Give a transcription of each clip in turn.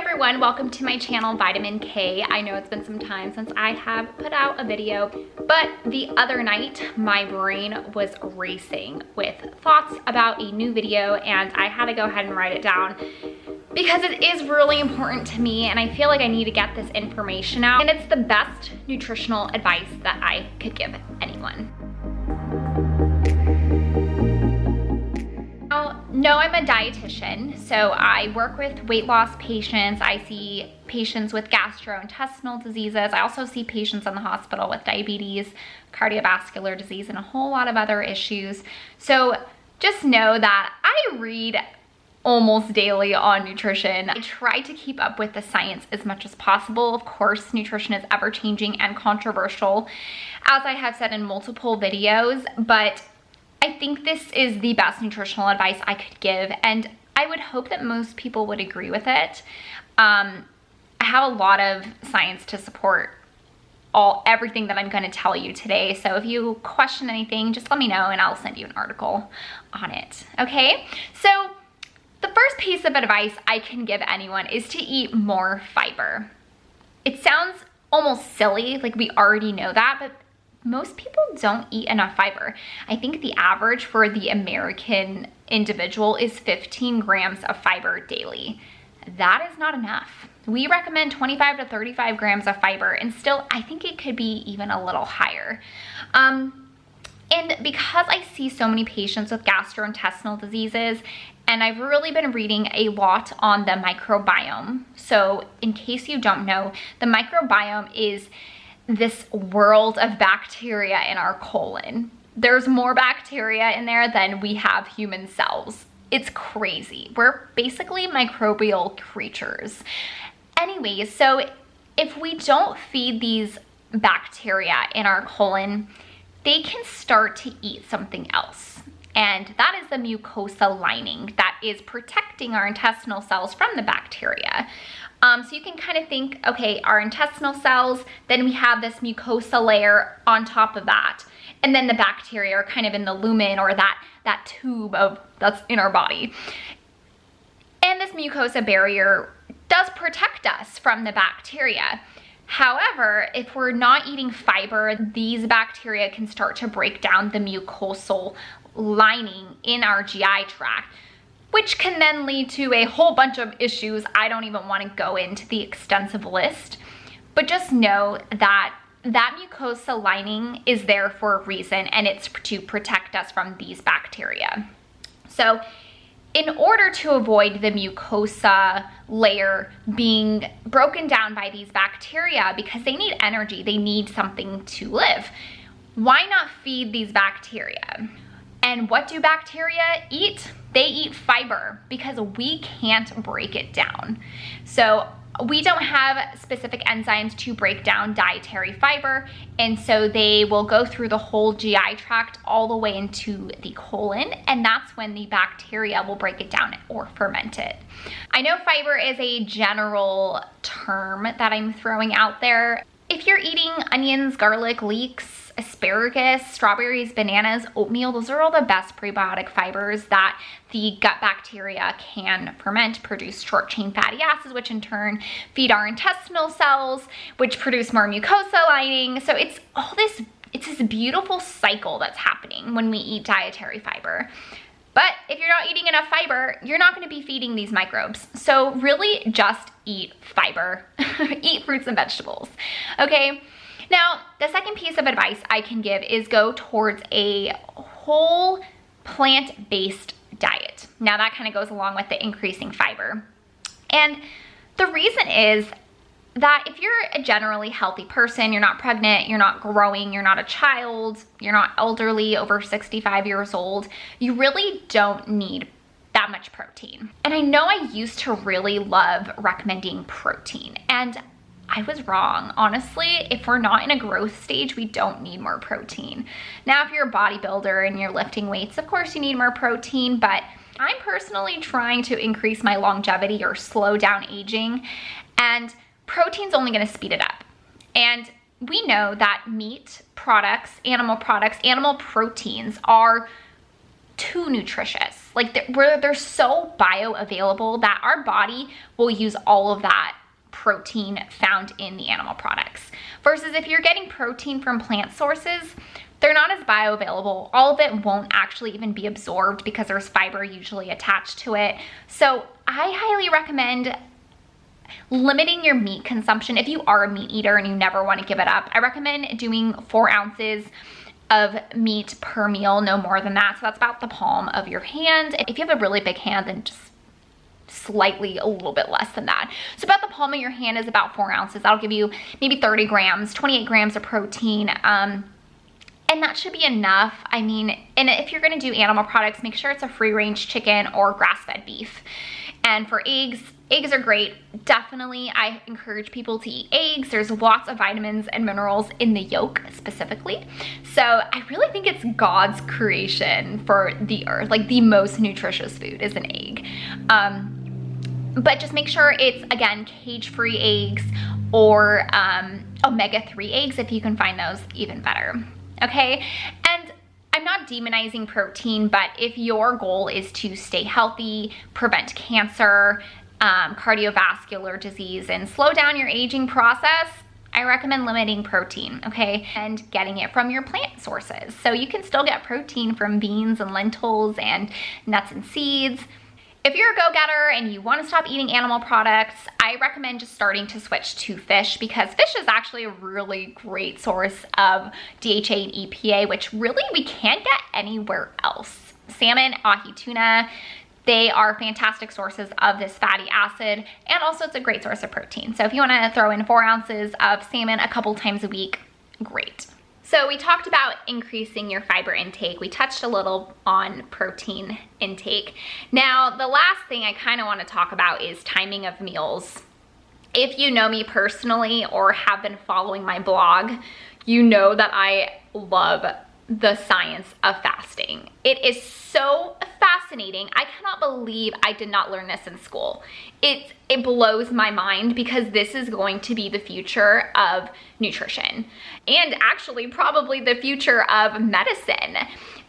everyone, welcome to my channel, Vitamin K. I know it's been some time since I have put out a video, but the other night my brain was racing with thoughts about a new video and I had to go ahead and write it down because it is really important to me and I feel like I need to get this information out, and it's the best nutritional advice that I could give anyone. No, I'm a dietitian, so I work with weight loss patients. I see patients with gastrointestinal diseases. I also see patients in the hospital with diabetes, cardiovascular disease, and a whole lot of other issues. So just know that I read almost daily on nutrition. I try to keep up with the science as much as possible. Of course, nutrition is ever-changing and controversial, as I have said in multiple videos, but I think this is the best nutritional advice I could give, and I would hope that most people would agree with it. I have a lot of science to support everything that I'm going to tell you today, so if you question anything, just let me know and I'll send you an article on it, okay? So the first piece of advice I can give anyone is to eat more fiber. It sounds almost silly, like we already know that, but most people don't eat enough fiber. I think the average for the American individual is 15 grams of fiber daily. That is not enough. We recommend 25 to 35 grams of fiber, and still I think it could be even a little higher. And because I see so many patients with gastrointestinal diseases, and I've really been reading a lot on the microbiome. So in case you don't know, the microbiome is this world of bacteria in our colon. There's more bacteria in there than we have human cells. It's crazy. We're basically microbial creatures. Anyways, so if we don't feed these bacteria in our colon, they can start to eat something else. And that is the mucosa lining that is protecting our intestinal cells from the bacteria. So you can kind of think, okay, our intestinal cells, then we have this mucosa layer on top of that. And then the bacteria are kind of in the lumen, or that tube that's in our body. And this mucosa barrier does protect us from the bacteria. However, if we're not eating fiber, these bacteria can start to break down the mucosal lining in our GI tract, which can then lead to a whole bunch of issues. I don't even want to go into the extensive list, but just know that that mucosa lining is there for a reason, and it's to protect us from these bacteria. So in order to avoid the mucosa layer being broken down by these bacteria, because they need energy, they need something to live, why not feed these bacteria? And what do bacteria eat? They eat fiber because we can't break it down. So we don't have specific enzymes to break down dietary fiber, and so they will go through the whole GI tract all the way into the colon, and that's when the bacteria will break it down or ferment it. I know fiber is a general term that I'm throwing out there. If you're eating onions, garlic, leeks, asparagus, strawberries, bananas, oatmeal, those are all the best prebiotic fibers that the gut bacteria can ferment, produce short-chain fatty acids, which in turn feed our intestinal cells, which produce more mucosa lining. So it's this beautiful cycle that's happening when we eat dietary fiber. But if you're not eating enough fiber, you're not going to be feeding these microbes. So really just eat fiber. Eat fruits and vegetables. Okay? Now, the second piece of advice I can give is go towards a whole plant-based diet. Now that kind of goes along with the increasing fiber. And the reason is that if you're a generally healthy person, you're not pregnant, you're not growing, you're not a child, you're not elderly, over 65 years old, you really don't need that much protein. And I know I used to really love recommending protein, and I was wrong. Honestly, if we're not in a growth stage, we don't need more protein. Now, if you're a bodybuilder and you're lifting weights, of course you need more protein, but I'm personally trying to increase my longevity or slow down aging, and protein's only gonna speed it up. And we know that meat products, animal proteins are too nutritious. Like they're so bioavailable that our body will use all of that protein found in the animal products. Versus if you're getting protein from plant sources, they're not as bioavailable. All of it won't actually even be absorbed because there's fiber usually attached to it. So I highly recommend limiting your meat consumption. If you are a meat eater and you never want to give it up, I recommend doing 4 ounces of meat per meal, no more than that. So that's about the palm of your hand. If you have a really big hand, then just slightly a little bit less than that. So about the palm of your hand is about 4 ounces. That'll give you maybe 30 grams, 28 grams of protein. And that should be enough. I mean, and if you're gonna do animal products, make sure it's a free-range chicken or grass-fed beef. And for eggs are great. Definitely, I encourage people to eat eggs. There's lots of vitamins and minerals in the yolk specifically. So I really think it's God's creation for the earth. Like the most nutritious food is an egg. But just make sure it's, again, cage-free eggs or omega-3 eggs. If you can find those, even better. Okay, and I'm not demonizing protein, but if your goal is to stay healthy, prevent cancer, cardiovascular disease, and slow down your aging process, I recommend limiting protein, okay? And getting it from your plant sources. So you can still get protein from beans and lentils and nuts and seeds. If you're a go-getter and you want to stop eating animal products, I recommend just starting to switch to fish, because fish is actually a really great source of DHA and EPA, which really we can't get anywhere else. Salmon, ahi, tuna, they are fantastic sources of this fatty acid, and also it's a great source of protein. So if you want to throw in 4 ounces of salmon a couple times a week, great. So we talked about increasing your fiber intake. We touched a little on protein intake. Now, the last thing I kind of want to talk about is timing of meals. If you know me personally or have been following my blog, you know that I love the science of fasting. It is so fascinating. I cannot believe I did not learn this in school. It blows my mind, because this is going to be the future of nutrition and actually probably the future of medicine.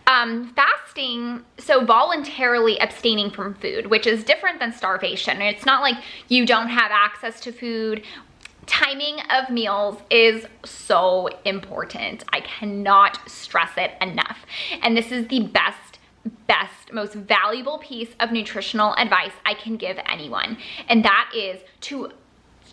Fasting, so voluntarily abstaining from food, which is different than starvation. It's not like you don't have access to food. Timing of meals is so important. I cannot stress it enough. And this is the best, most valuable piece of nutritional advice I can give anyone. And that is to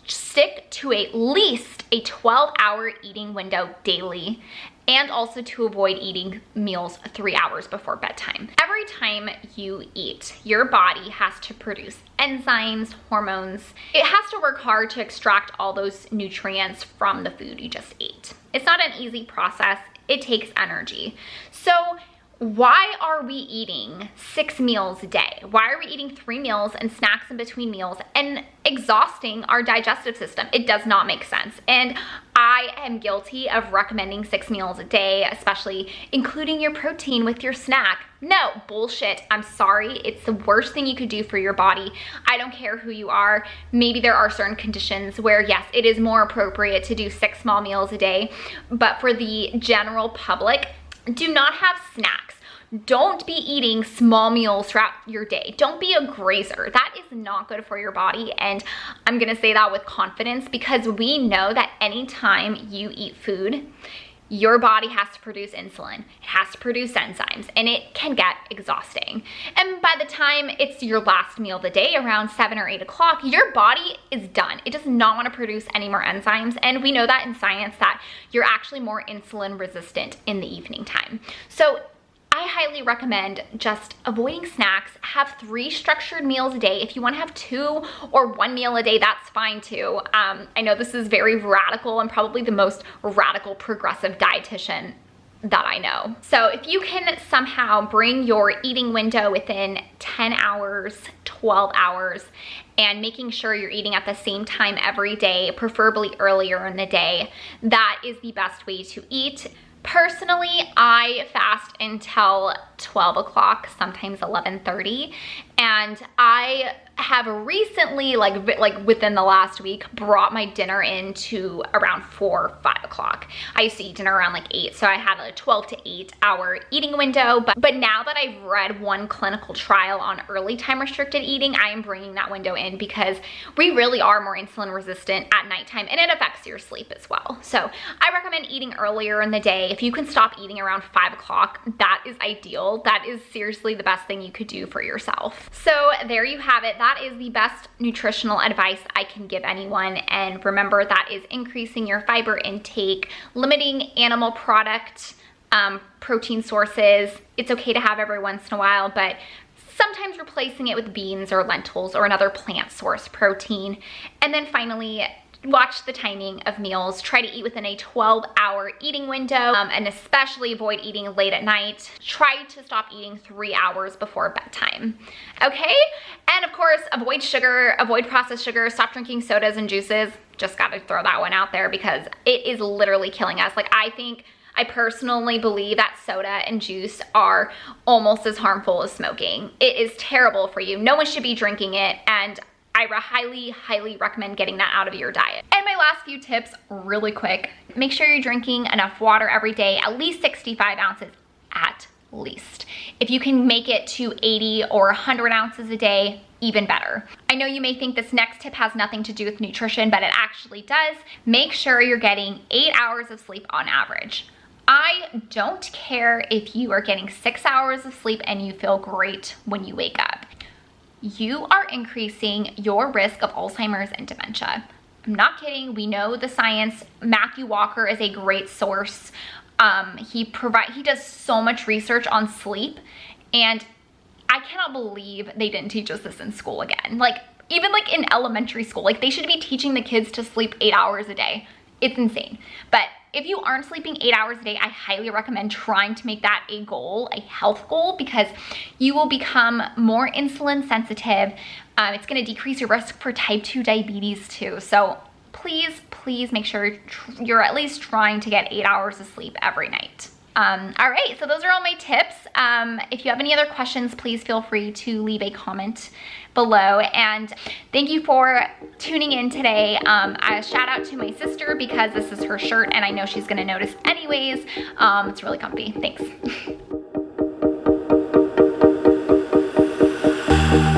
stick to at least a 12-hour eating window daily, and also to avoid eating meals 3 hours before bedtime. Every time you eat, your body has to produce enzymes, hormones. It has to work hard to extract all those nutrients from the food you just ate. It's not an easy process. It takes energy. So why are we eating 6 meals a day? Why are we eating 3 meals and snacks in between meals and exhausting our digestive system? It does not make sense. And I am guilty of recommending 6 meals a day, especially including your protein with your snack. No, bullshit. I'm sorry. It's the worst thing you could do for your body. I don't care who you are. Maybe there are certain conditions where, yes, it is more appropriate to do 6 small meals a day. But for the general public, do not have snacks. Don't be eating small meals throughout your day. Don't be a grazer. That is not good for your body. And I'm gonna say that with confidence, because we know that anytime you eat food, your body has to produce insulin. It has to produce enzymes, and it can get exhausting. And by the time it's your last meal of the day, around 7 or 8 o'clock, your body is done. It does not want to produce any more enzymes. And we know that in science that you're actually more insulin resistant in the evening time. So I highly recommend just avoiding snacks. Have 3 structured meals a day. If you want to have 2 or 1 meal a day, that's fine too. I know this is very radical. I'm probably the most radical progressive dietitian that I know. So if you can somehow bring your eating window within 10 hours, 12 hours, and making sure you're eating at the same time every day, preferably earlier in the day, that is the best way to eat. Personally, I fast until 12 o'clock, sometimes 11:30, And I have recently, like within the last week, brought my dinner in to around 4 or 5 o'clock. I used to eat dinner around like 8, so I had a 12 to 8 hour eating window. But now that I've read one clinical trial on early time restricted eating, I am bringing that window in because we really are more insulin resistant at nighttime, and it affects your sleep as well. So I recommend eating earlier in the day. If you can stop eating around 5 o'clock, that is ideal. That is seriously the best thing you could do for yourself. So there you have it. That is the best nutritional advice I can give anyone. And remember, that is increasing your fiber intake, limiting animal product protein sources. It's okay to have every once in a while, but sometimes replacing it with beans or lentils or another plant source protein. And then finally, watch the timing of meals. Try to eat within a 12-hour eating window, and especially avoid eating late at night. Try to stop eating 3 hours before bedtime, okay? And of course, avoid sugar, avoid processed sugar, stop drinking sodas and juices. Just gotta throw that one out there because it is literally killing us. Like, I personally believe that soda and juice are almost as harmful as smoking. It is terrible for you. No one should be drinking it, and I highly, highly recommend getting that out of your diet. And my last few tips, really quick. Make sure you're drinking enough water every day, at least 65 ounces at least. If you can make it to 80 or 100 ounces a day, even better. I know you may think this next tip has nothing to do with nutrition, but it actually does. Make sure you're getting 8 hours of sleep on average. I don't care if you are getting 6 hours of sleep and you feel great when you wake up. You are increasing your risk of Alzheimer's and dementia. I'm not kidding. We know the science. Matthew Walker is a great source. He does so much research on sleep, and I cannot believe they didn't teach us this in school again. Like, even like in elementary school, like they should be teaching the kids to sleep 8 hours a day. It's insane. But if you aren't sleeping 8 hours a day, I highly recommend trying to make that a goal, a health goal, because you will become more insulin sensitive. It's gonna decrease your risk for type 2 diabetes too. So please, please make sure you're at least trying to get 8 hours of sleep every night. All right, so those are all my tips. If you have any other questions, please feel free to leave a comment below. And thank you for tuning in today. A shout out to my sister because this is her shirt and I know she's gonna notice anyways. It's really comfy. Thanks.